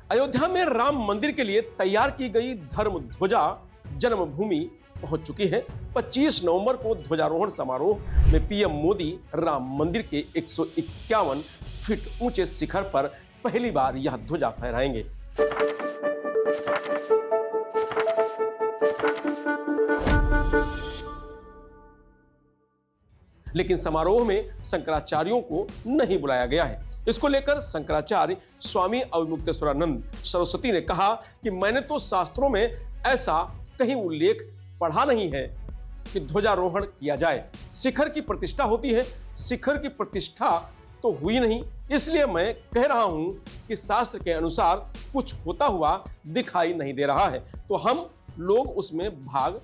अयोध्या में राम मंदिर के लिए तैयार की गई धर्म ध्वजा जन्मभूमि पहुंच चुकी है। 25 नवंबर को ध्वजारोहण समारोह में पीएम मोदी राम मंदिर के 151 फीट ऊंचे शिखर पर पहली बार यह ध्वजा फहराएंगे। लेकिन समारोह में शंकराचार्यों को नहीं बुलाया गया है। इसको लेकर शंकराचार्य स्वामी अविमुक्तेश्वरानंद सरस्वती ने कहा कि मैंने तो शास्त्रों में ऐसा कहीं उल्लेख पढ़ा नहीं है कि ध्वजारोहण किया जाए। शिखर की प्रतिष्ठा होती है, शिखर की प्रतिष्ठा तो हुई नहीं, इसलिए मैं कह रहा हूं कि शास्त्र के अनुसार कुछ होता हुआ दिखाई नहीं दे रहा है, तो हम लोग उसमें भाग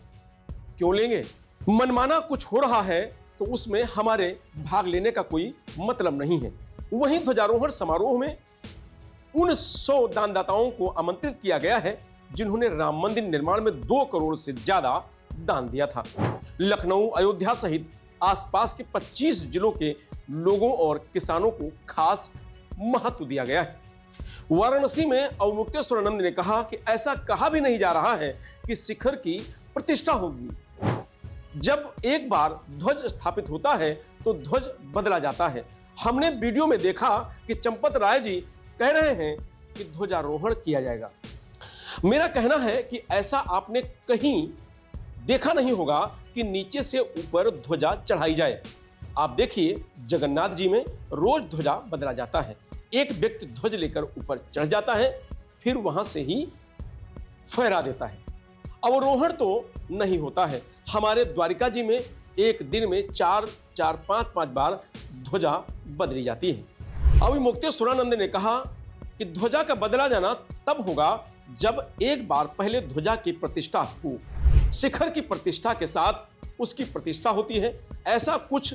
क्यों लेंगे? मनमाना कुछ हो रहा है तो उसमें हमारे भाग लेने का कोई मतलब नहीं है। वहीं ध्वजारोहण समारोह में उन 100 दानदाताओं को आमंत्रित किया गया है जिन्होंने राम मंदिर निर्माण में 2 करोड़ से ज्यादा दान दिया था। लखनऊ, अयोध्या सहित आसपास के 25 जिलों के लोगों और किसानों को खास महत्व दिया गया है। वाराणसी में अवमुक्तेश्वरानंद ने कहा कि ऐसा कहा भी नहीं जा रहा है कि शिखर की प्रतिष्ठा होगी। जब एक बार ध्वज स्थापित होता है तो ध्वज बदला जाता है। हमने वीडियो में देखा कि चंपत राय जी कह रहे हैं कि ध्वजारोहण किया जाएगा। मेरा कहना है कि ऐसा आपने कहीं देखा नहीं होगा कि नीचे से ऊपर ध्वजा चढ़ाई जाए। आप देखिए, जगन्नाथ जी में रोज ध्वजा बदला जाता है। एक व्यक्ति ध्वज लेकर ऊपर चढ़ जाता है, फिर वहां से ही फहरा देता है। अवरोहण तो नहीं होता है। हमारे द्वारिका जी में एक दिन में 4-5 बार ध्वजा बदली जाती है। अविमुक्तेश्वरानंद ने कहा कि ध्वजा का बदला जाना तब होगा जब एक बार पहले ध्वजा की प्रतिष्ठा हो। शिखर की प्रतिष्ठा के साथ उसकी प्रतिष्ठा होती है। ऐसा कुछ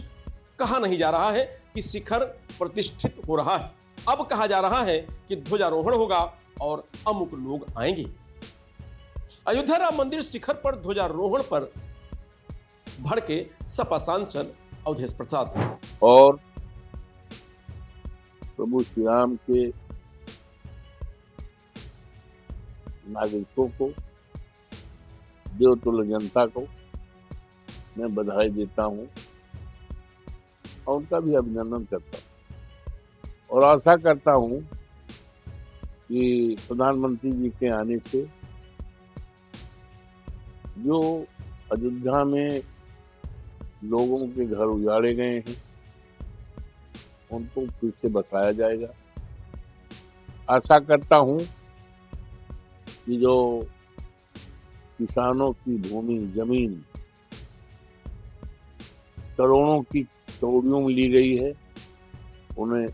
कहा नहीं जा रहा है कि शिखर प्रतिष्ठित हो रहा है। अब कहा जा रहा है कि ध्वजारोहण होगा और अमुक लोग आएंगे। अयोध्या राम मंदिर शिखर पर ध्वजारोहण पर भड़के सपा सांसद अवधेश प्रसाद और प्रभु श्री राम के नागरिकों को, देवतुल्य जनता को मैं बधाई देता हूं और उनका भी अभिनंदन करता हूं और आशा करता हूं कि प्रधानमंत्री जी के आने से जो अयोध्या में लोगों के घर उजाड़े गए हैं उनको फिर से बसाया जाएगा। आशा करता हूं कि जो किसानों की भूमि, जमीन करोड़ों की करोड़ियों में ली गई है, उन्हें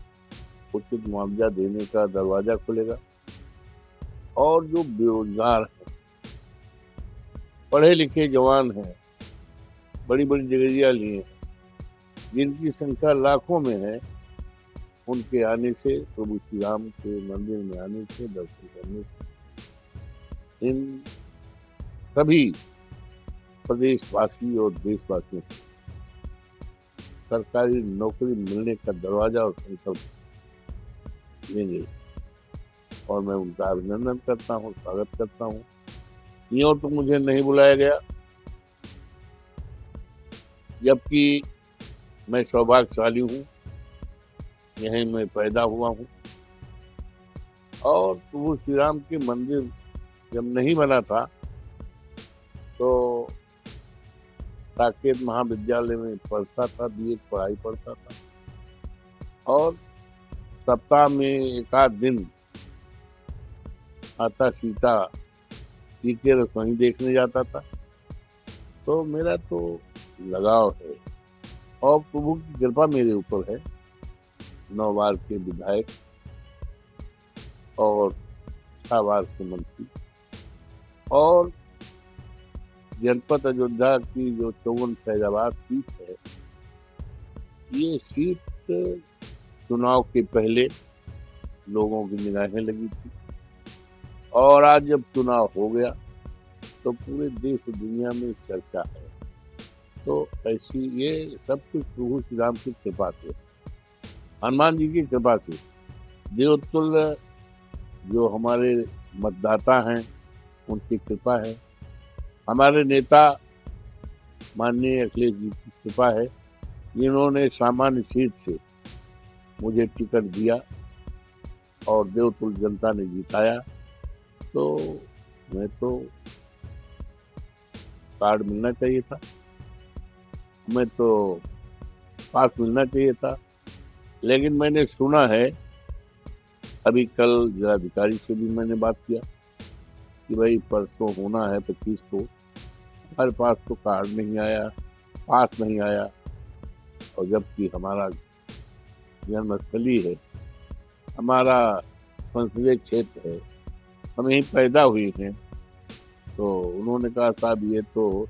उचित मुआवजा देने का दरवाजा खुलेगा। और जो बेरोजगार हैं, पढ़े लिखे जवान हैं, बड़ी बड़ी डिग्रियां लिए हैं, जिनकी संख्या लाखों में है, उनके आने से, प्रभु श्री राम के मंदिर में आने से, दर्शन करने से इन सभी प्रदेशवासी और देशवासियों को सरकारी नौकरी मिलने का दरवाजा और संकल्प लेंगे और मैं उनका अभिनंदन करता हूँ, स्वागत करता हूँ। यूं तो मुझे नहीं बुलाया गया, जबकि मैं सौभाग्यशाली हूँ, यहीं मैं पैदा हुआ हूँ। और प्रभु श्री राम के मंदिर जब नहीं बना था तो साकेत महाविद्यालय में पढ़ता था, बीएड पढ़ाई पढ़ता था और सप्ताह में एक आध दिन माता सीता जी के रसोई देखने जाता था। तो मेरा तो लगाव है और प्रभु की कृपा मेरे ऊपर है। 9 बार के विधायक और 6 बार के मंत्री और जनपद अयोध्या की जो 54 फैजाबाद सीट है, ये सीट चुनाव के पहले लोगों की निगाहें लगी थी और आज जब चुनाव हो गया तो पूरे देश और दुनिया में चर्चा है। तो ऐसी ये सब कुछ प्रभु श्री राम की कृपा से, हनुमान जी की कृपा से, देवतुल्य जो हमारे मतदाता हैं उनकी कृपा है, हमारे नेता माननीय अखिलेश जी की कृपा है, जिन्होंने सामान्य सीट से मुझे टिकट दिया और देवतुल्य जनता ने जिताया। तो मैं तो कार्ड मिलना चाहिए था, मैं तो पास मिलना चाहिए था, लेकिन मैंने सुना है, अभी कल जिलाधिकारी से भी मैंने बात किया कि भाई परसों होना है 25 को, हमारे पास तो कार्ड नहीं आया, पास नहीं आया, और जबकि हमारा जन्मस्थली है, हमारा संसदीय क्षेत्र है, हम यहीं पैदा हुए हैं। तो उन्होंने कहा साहब ये तो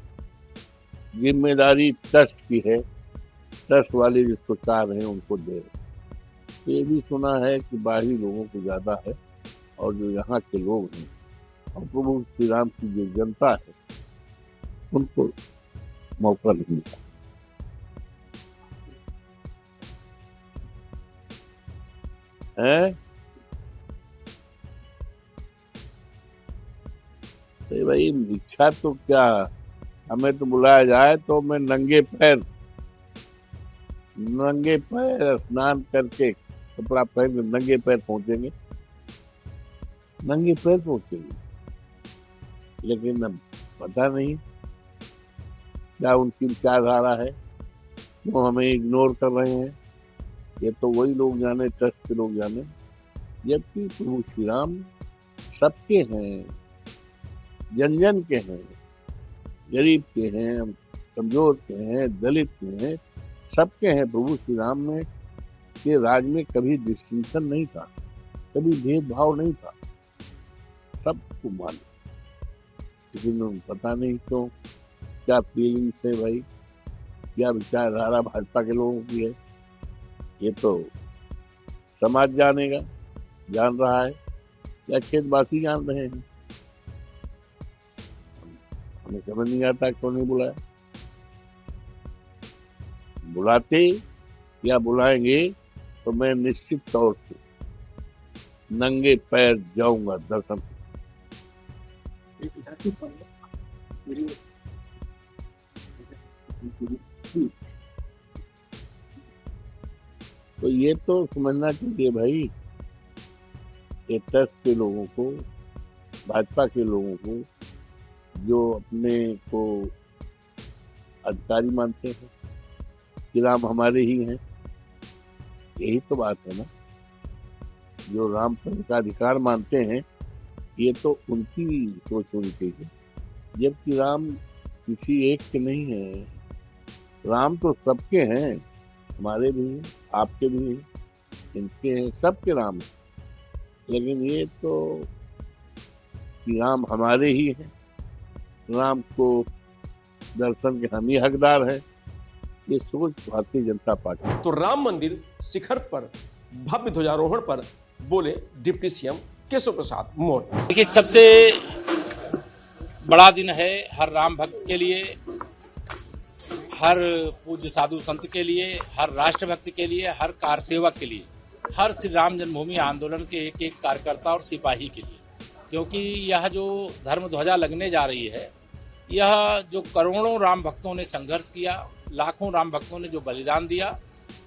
जिम्मेदारी ट्रस्ट की है, ट्रस्ट वाले जिसको चाह रहे हैं उनको दे। तो ये भी सुना है कि बाहरी लोगों को ज़्यादा है और जो यहाँ के लोग हैं और प्रभु श्री राम की जो जनता है उनको मौका नहीं मिला। है तो भाई इच्छा तो क्या, हमें तो बुलाया जाए तो मैं नंगे पैर स्नान करके कपड़ा पहन के नंगे पैर पहुंचेंगे, नंगे पैर पहुंचेंगे। लेकिन अब पता नहीं क्या उनकी विचारधारा है, वो हमें इग्नोर कर रहे हैं, ये तो वही लोग जाने, ट्रस्ट के लोग जाने। जबकि प्रभु श्री राम सबके हैं, जन जन के हैं, गरीब के हैं, कमजोर के हैं, दलित के हैं, सबके हैं। प्रभु श्री राम में के राज में कभी डिस्टिंक्शन नहीं था, कभी भेदभाव नहीं था, सबको मान। लेकिन पता नहीं क्यों क्या फीलिंग्स है भाई, क्या विचारधारा भाजपा के लोगों की है, ये तो समाज जानेगा, जान रहा है, या क्षेत्रवासी जान रहे हैं। हमें समझ नहीं आता क्यों नहीं बुलाया। बुलाते या बुलाएंगे तो मैं निश्चित तौर से नंगे पैर जाऊंगा दर्शन। तो ये तो समझना चाहिए भाई, ये ट्रस्ट के लोगों को, भाजपा के लोगों को, जो अपने को अधिकारी मानते हैं कि राम हमारे ही हैं, यही तो बात है ना। जो राम पर का अधिकार मानते हैं, ये तो उनकी सोच होनी चाहिए, जबकि राम किसी एक के नहीं है, राम तो सबके हैं, हमारे भी हैं, आपके भी हैं, इनके हैं, सबके राम हैं। लेकिन ये तो कि राम हमारे ही हैं, राम को दर्शन के हम ही हकदार हैं, ये सोच भारतीय जनता पार्टी। तो राम मंदिर शिखर पर भव्य ध्वजारोहण पर बोले डिप्टी सीएम केशव प्रसाद मौर्य। देखिए, सबसे बड़ा दिन है हर राम भक्त के लिए, हर पूज्य साधु संत के लिए, हर राष्ट्रभक्त के लिए, हर कार सेवक के लिए, हर श्री राम जन्मभूमि आंदोलन के एक एक कार्यकर्ता और सिपाही के लिए। क्योंकि यह जो धर्म ध्वजा लगने जा रही है, यह जो करोड़ों राम भक्तों ने संघर्ष किया, लाखों राम भक्तों ने जो बलिदान दिया,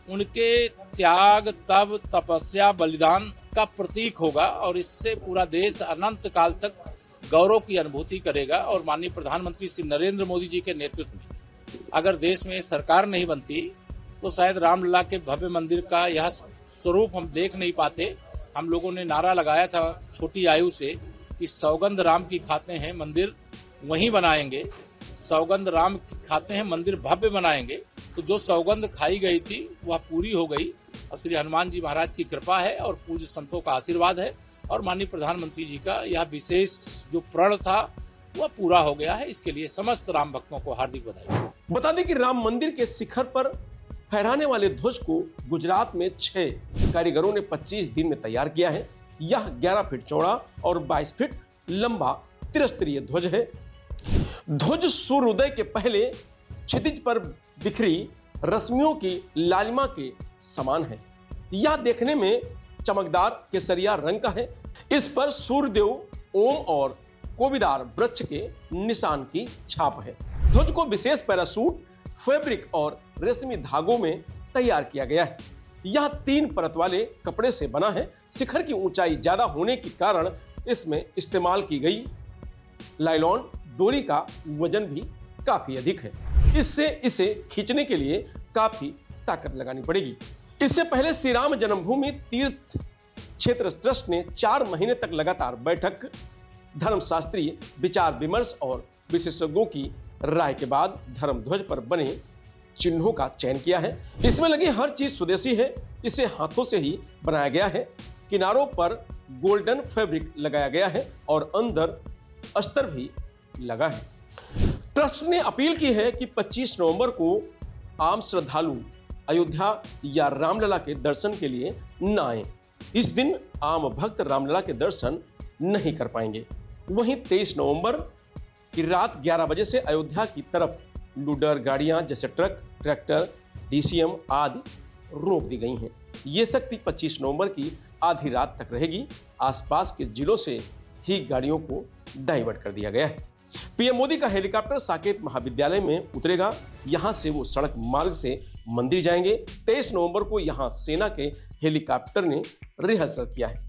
उनके त्याग, तप, तपस्या, बलिदान का प्रतीक होगा और इससे पूरा देश अनंत काल तक गौरव की अनुभूति करेगा। और माननीय प्रधानमंत्री श्री नरेंद्र मोदी जी के नेतृत्व में अगर देश में सरकार नहीं बनती तो शायद रामलला के भव्य मंदिर का यह स्वरूप हम देख नहीं पाते। हम लोगों ने नारा लगाया था छोटी आयु से कि सौगंध राम की खाते हैं, मंदिर वहीं बनाएंगे, सौगंध राम की खाते हैं, मंदिर भव्य बनाएंगे। तो जो सौगंध खाई गई थी वह पूरी हो गई और श्री हनुमान जी महाराज की कृपा है और पूज्य संतों का आशीर्वाद है और माननीय प्रधानमंत्री जी का यह विशेष जो प्रण था वह पूरा हो गया है। इसके लिए समस्त राम भक्तों को हार्दिक बधाई। बता दें कि राम मंदिर के शिखर पर फहराने वाले ध्वज को गुजरात में 6 कारीगरों ने 25 दिन में तैयार किया है। यह 11 फीट चौड़ा और 22 फीट लंबा त्रिस्तरीय ध्वज है। ध्वज सूर्योदय के पहले क्षितिज पर बिखरी रश्मियों की लालिमा के समान है। यह देखने में चमकदार केसरिया रंग का है। इस पर सूर्यदेव, ओम और कोविदार वृक्ष के निशान की छाप है। ध्वज को विशेष पैरासूट, फैब्रिक और रेशमी धागों में तैयार किया गया है। यह 3 परत वाले कपड़े से बना है। शिखर की ऊंचाई ज्यादा होने के कारण इसमें इस्तेमाल की गई लाइलॉन डोरी का वजन भी काफी अधिक है। इससे इसे खींचने के लिए काफी ताकत लगानी पड़ेगी। इससे पहले श्री राम जन्मभूमि तीर्थ क्षेत्र ट्रस्ट ने 4 महीने तक लगातार बैठक, धर्मशास्त्रीय विचार विमर्श और विशेषज्ञों की राय के बाद धर्म ध्वज पर बने चिन्हों का चयन किया है। इसमें लगी हर चीज स्वदेशी है। इसे हाथों से ही बनाया गया है। किनारों पर गोल्डन फैब्रिक लगाया गया है और अंदर अस्तर भी लगा है। ट्रस्ट ने अपील की है कि 25 नवंबर को आम श्रद्धालु अयोध्या या रामलला के दर्शन के लिए न आए। इस दिन आम भक्त रामलला के दर्शन नहीं कर पाएंगे। वहीं 23 नवंबर की रात 11 बजे से अयोध्या की तरफ लूडर गाड़ियां जैसे ट्रक, ट्रैक्टर, डीसीएम आदि रोक दी गई हैं। ये शक्ति 25 नवंबर की आधी रात तक रहेगी। आसपास के जिलों से ही गाड़ियों को डाइवर्ट कर दिया गया है। पीएम मोदी का हेलीकॉप्टर साकेत महाविद्यालय में उतरेगा। यहां से वो सड़क मार्ग से मंदिर जाएंगे। 23 नवंबर को यहां सेना के हेलीकॉप्टर ने रिहर्सल किया है।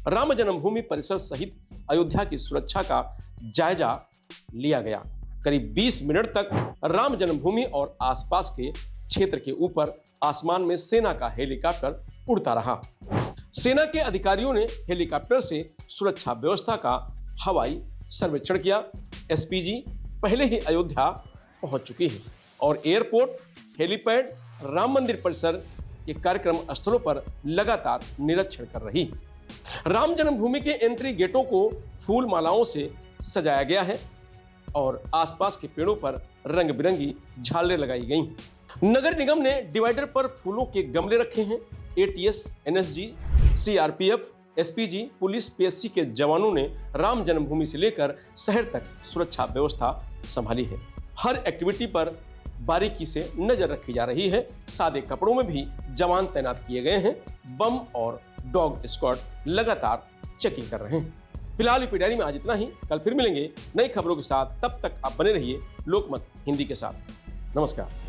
राम जन्मभूमि परिसर सहित अयोध्या की सुरक्षा का जायजा लिया गया। करीब 20 मिनट तक राम जन्मभूमि और आसपास के क्षेत्र के ऊपर आसमान में सेना का हेलीकॉप्टर उड़ता रहा। सेना के अधिकारियों ने हेलीकॉप्टर से सुरक्षा व्यवस्था का हवाई सर्वेक्षण किया। एसपीजी पहले ही अयोध्या पहुंच चुकी है और एयरपोर्ट, हेलीपैड, राम मंदिर परिसर के कार्यक्रम स्थलों पर लगातार निरीक्षण कर रही है। राम जन्मभूमि के एंट्री गेटों को फूल मालाओं से सजाया गया है और आसपास के पेड़ों पर रंग बिरंगी झालरें लगाई गई। नगर निगम ने डिवाइडर पर फूलों के गमले रखे हैं। ATS, NSG, CRPF, SPG, police, PSC के जवानों ने राम जन्मभूमि से लेकर शहर तक सुरक्षा व्यवस्था संभाली है। हर एक्टिविटी पर बारीकी से नजर रखी जा रही है। सादे कपड़ों में भी जवान तैनात किए गए हैं। बम और डॉग स्क्वाड लगातार चेकिंग कर रहे हैं। फिलहाल यूपी डायरी में आज इतना ही। कल फिर मिलेंगे नई खबरों के साथ। तब तक आप बने रहिए लोकमत हिंदी के साथ। नमस्कार।